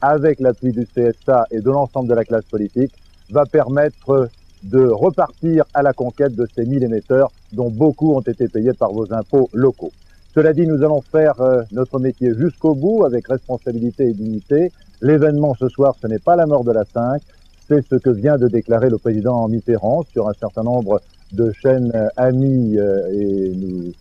avec l'appui du CSA et de l'ensemble de la classe politique, va permettre de repartir à la conquête de ces 1000 émetteurs dont beaucoup ont été payés par vos impôts locaux. Cela dit, nous allons faire notre métier jusqu'au bout avec responsabilité et dignité. L'événement ce soir, ce n'est pas la mort de la 5, c'est ce que vient de déclarer le président Mitterrand sur un certain nombre de chaînes amies et nous...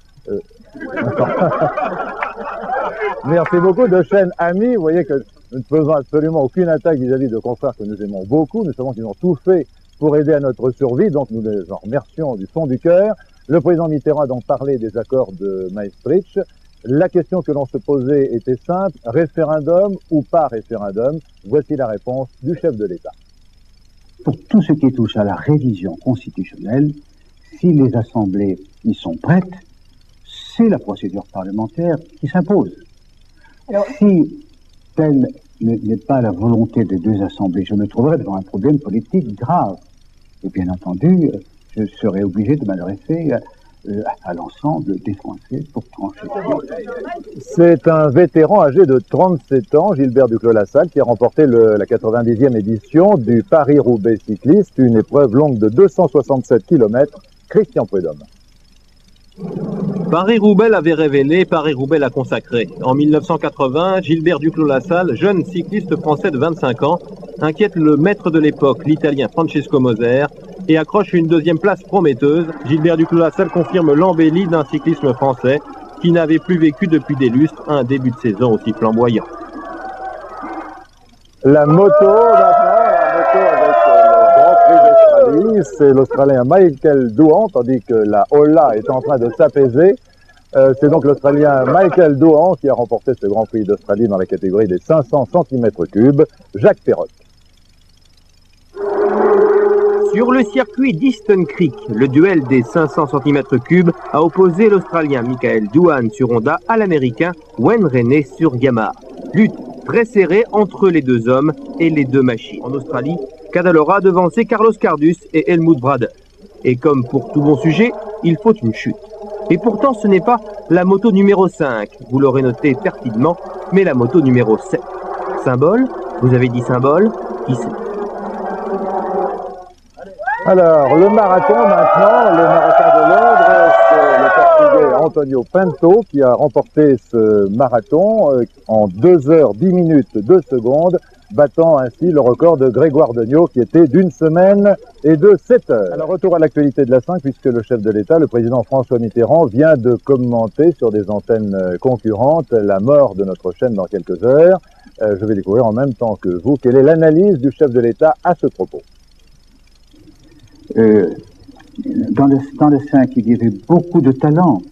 Merci beaucoup, de chaînes amies. Vous voyez que nous ne faisons absolument aucune attaque vis-à-vis de confrères que nous aimons beaucoup. Nous savons qu'ils ont tout fait pour aider à notre survie, donc nous les en remercions du fond du cœur. Le président Mitterrand a donc parlé des accords de Maastricht. La question que l'on se posait était simple, référendum ou pas référendum? Voici la réponse du chef de l'État. Pour tout ce qui touche à la révision constitutionnelle, si les assemblées y sont prêtes, c'est la procédure parlementaire qui s'impose. Alors, si telle n'est pas la volonté des deux assemblées, je me trouverai devant un problème politique grave. Et bien entendu, je serai obligé de m'adresser à l'ensemble des Français pour trancher. C'est un vétéran âgé de 37 ans, Gilbert Duclos-Lassalle, qui a remporté la 90e édition du Paris-Roubaix cycliste, une épreuve longue de 267 km. Christian Prudhomme. Paris-Roubaix l'avait révélé, Paris-Roubaix l'a consacré. En 1980, Gilbert Duclos-Lassalle, jeune cycliste français de 25 ans, inquiète le maître de l'époque, l'Italien Francesco Moser, et accroche une deuxième place prometteuse. Gilbert Duclos-Lassalle confirme l'embellie d'un cyclisme français qui n'avait plus vécu depuis des lustres un début de saison aussi flamboyant. La moto, avec le Grand Prix d'Australie, c'est l'Australien Michael Doohan, tandis que la Ola est en train de s'apaiser. C'est donc l'Australien Michael Doohan qui a remporté ce Grand Prix d'Australie dans la catégorie des 500 cm3. Jacques Perrotte. Sur le circuit d'Easton Creek, le duel des 500 cm3 a opposé l'Australien Michael Doohan sur Honda à l'Américain Wayne Rainey sur Yamaha. Lutte très serrée entre les deux hommes et les deux machines. En Australie, Cadalora a devancé Carlos Cardus et Helmut Brade. Et comme pour tout bon sujet, il faut une chute. Et pourtant, ce n'est pas la moto numéro 5, vous l'aurez noté perfidement, mais la moto numéro 7. Symbole? Vous avez dit symbole? Qui sait? Alors, le marathon maintenant, le marathon de Londres, c'est le Portugais Antonio Pinto qui a remporté ce marathon en 2 heures 10 minutes 2 secondes, battant ainsi le record de Grégoire Degnaud qui était d'1 semaine et de 7 heures. Alors, retour à l'actualité de la 5, puisque le chef de l'État, le président François Mitterrand, vient de commenter sur des antennes concurrentes la mort de notre chaîne dans quelques heures. Je vais découvrir en même temps que vous quelle est l'analyse du chef de l'État à ce propos. Dans le 5, il y avait beaucoup de talents,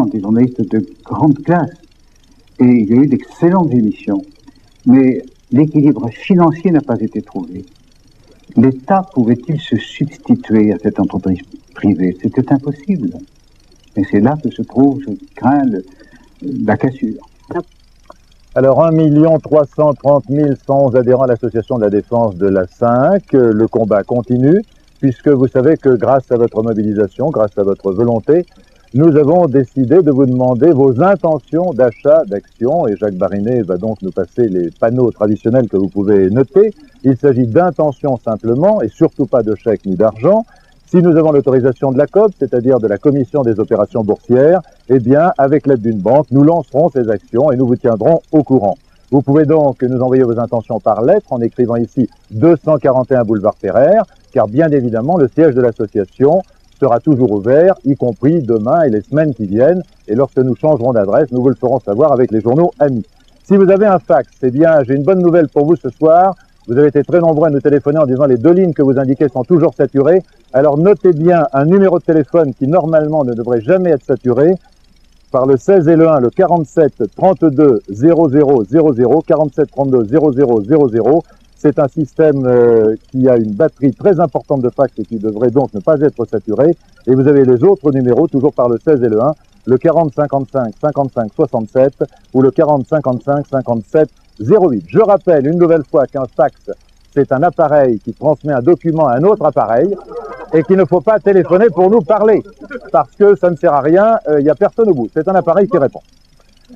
des journalistes de grande classe, et il y a eu d'excellentes émissions. Mais l'équilibre financier n'a pas été trouvé. L'État pouvait-il se substituer à cette entreprise privée? C'était impossible. Et c'est là que se trouve, je crains, la cassure. Alors, 1 330 111 adhérents à l'association de la défense de la 5. Le combat continue, puisque vous savez que grâce à votre mobilisation, grâce à votre volonté, nous avons décidé de vous demander vos intentions d'achat d'actions. Et Jacques Barinet va donc nous passer les panneaux traditionnels que vous pouvez noter. Il s'agit d'intentions simplement, et surtout pas de chèques ni d'argent. Si nous avons l'autorisation de la COP, c'est-à-dire de la Commission des opérations boursières, eh bien, avec l'aide d'une banque, nous lancerons ces actions et nous vous tiendrons au courant. Vous pouvez donc nous envoyer vos intentions par lettre en écrivant ici 241 boulevard Pereire, car bien évidemment, le siège de l'association sera toujours ouvert, y compris demain et les semaines qui viennent. Et lorsque nous changerons d'adresse, nous vous le ferons savoir avec les journaux amis. Si vous avez un fax, eh bien, j'ai une bonne nouvelle pour vous ce soir. Vous avez été très nombreux à nous téléphoner en disant les 2 lignes que vous indiquez sont toujours saturées. Alors notez bien un numéro de téléphone qui normalement ne devrait jamais être saturé par le 16 et le 1, le 47 32 00 00, 47 32 00 00. C'est un système qui a une batterie très importante de fax et qui devrait donc ne pas être saturé. Et vous avez les autres numéros toujours par le 16 et le 1, le 40 55 55 67 ou le 40 55 57 08. Je rappelle une nouvelle fois qu'un fax, c'est un appareil qui transmet un document à un autre appareil et qu'il ne faut pas téléphoner pour nous parler parce que ça ne sert à rien, il n'y a personne au bout. C'est un appareil qui répond.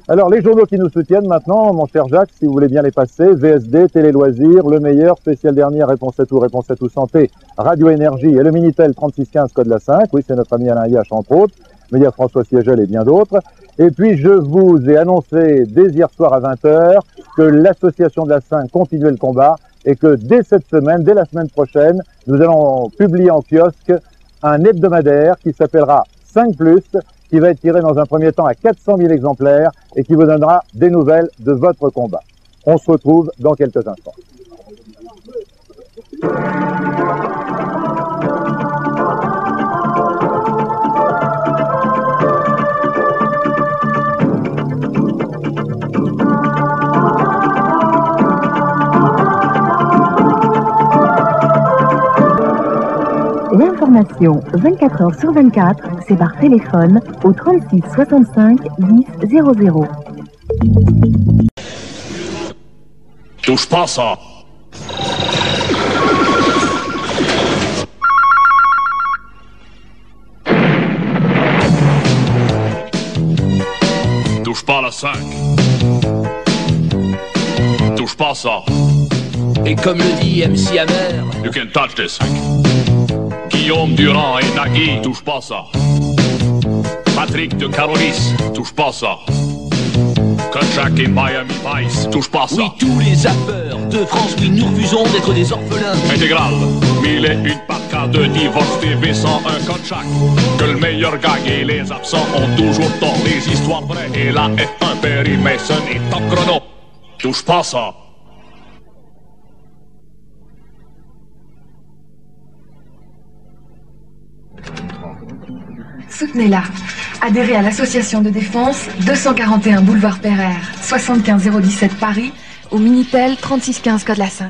Alors, les journaux qui nous soutiennent maintenant, mon cher Jacques, si vous voulez bien les passer, VSD, Télé Loisirs, Le Meilleur, Spécial Dernier, Réponse à tout Santé, Radio Énergie et le Minitel 3615 code la 5. Oui, c'est notre ami Alain Yache, entre autres. Mais il y a François Siegel et bien d'autres. Et puis, je vous ai annoncé dès hier soir à 20h que l'association de la 5 continuait le combat et que dès cette semaine, dès la semaine prochaine, nous allons publier en kiosque un hebdomadaire qui s'appellera 5+, qui va être tiré dans un premier temps à 400 000 exemplaires et qui vous donnera des nouvelles de votre combat. On se retrouve dans quelques instants. L'information 24 heures sur 24, c'est par téléphone au 36 65 10 00. Touche pas ça. Touche pas la 5. Touche pas ça. Et comme le dit MC Hammer, You can touch this 5. Guillaume Durand et Nagui, touche pas ça. Patrick de Carolis, touche pas ça. Kotchak et Miami Vice, touche pas ça. oui, tous les zappeurs de France, oui, nous refusons d'être des orphelins. Intégral, 1001 par cas de divorce TV sans un Kotchak. Que le meilleur gagne et les absents ont toujours tort. Les histoires vraies et la F1 Perry Mason et Top Chrono, touche pas ça. Soutenez-la. Adhérez à l'association de défense 241 boulevard Pereire, 75 017 Paris, au Minitel 3615 code la 5.